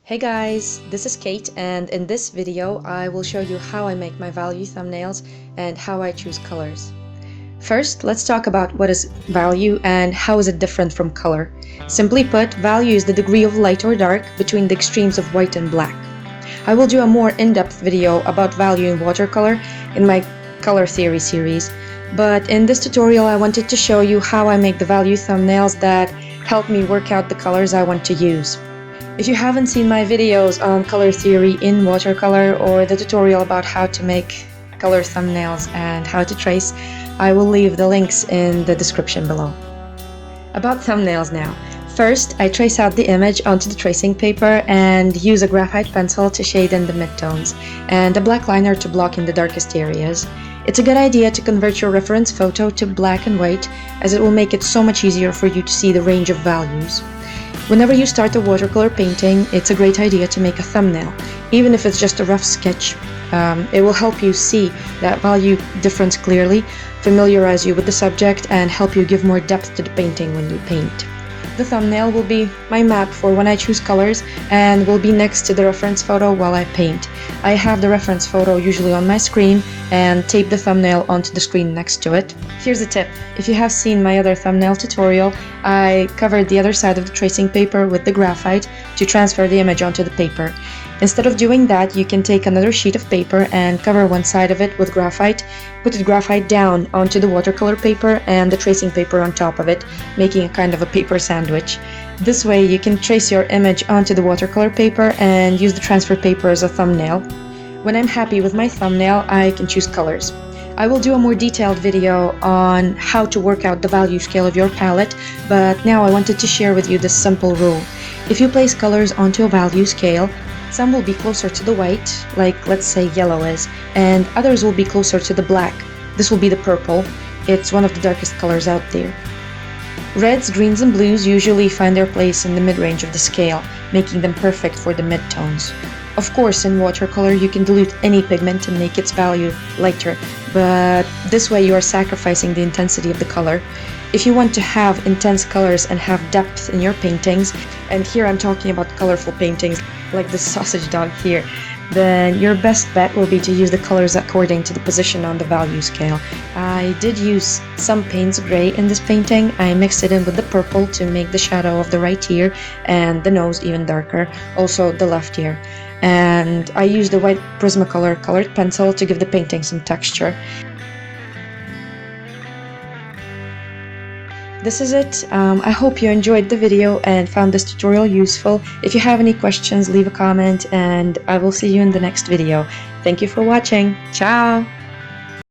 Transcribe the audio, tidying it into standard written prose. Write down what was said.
Hey guys, this is Kate, and in this video I will show you how I make my value thumbnails and how I choose colors. First, let's talk about what is value and how is it different from color. Simply put, value is the degree of light or dark between the extremes of white and black. I will do a more in-depth video about value in watercolor in my color theory series, but in this tutorial I wanted to show you how I make the value thumbnails that help me work out the colors I want to use. If you haven't seen my videos on color theory in watercolor or the tutorial about how to make color thumbnails and how to trace, I will leave the links in the description below. About thumbnails now. First, I trace out the image onto the tracing paper and use a graphite pencil to shade in the midtones and a black liner to block in the darkest areas. It's a good idea to convert your reference photo to black and white, as it will make it so much easier for you to see the range of values. Whenever you start a watercolor painting, it's a great idea to make a thumbnail. Even if it's just a rough sketch, it will help you see that value difference clearly, familiarize you with the subject, and help you give more depth to the painting when you paint. The thumbnail will be my map for when I choose colors and will be next to the reference photo while I paint. I have the reference photo usually on my screen and tape the thumbnail onto the screen next to it. Here's a tip. If you have seen my other thumbnail tutorial, I covered the other side of the tracing paper with the graphite to transfer the image onto the paper. Instead of doing that, you can take another sheet of paper and cover one side of it with graphite, put the graphite down onto the watercolor paper and the tracing paper on top of it, making a kind of a paper sandwich. This way you can trace your image onto the watercolor paper and use the transfer paper as a thumbnail. When I'm happy with my thumbnail, I can choose colors. I will do a more detailed video on how to work out the value scale of your palette, but now I wanted to share with you this simple rule. If you place colors onto a value scale, some will be closer to the white, like let's say yellow is, and others will be closer to the black. This will be the purple. It's one of the darkest colors out there. Reds, greens, and blues usually find their place in the mid-range of the scale, making them perfect for the midtones. Of course, in watercolor you can dilute any pigment and make its value lighter, but this way you are sacrificing the intensity of the color. If you want to have intense colors and have depth in your paintings, and here I'm talking about colorful paintings like the Sausagedog here, then your best bet will be to use the colors according to the position on the value scale. I did use some Payne's Gray in this painting. I mixed it in with the purple to make the shadow of the right ear and the nose even darker, also the left ear. And I used the white Prismacolor colored pencil to give the painting some texture. This is it. I hope you enjoyed the video and found this tutorial useful. If you have any questions, leave a comment and I will see you in the next video. Thank you for watching. Ciao!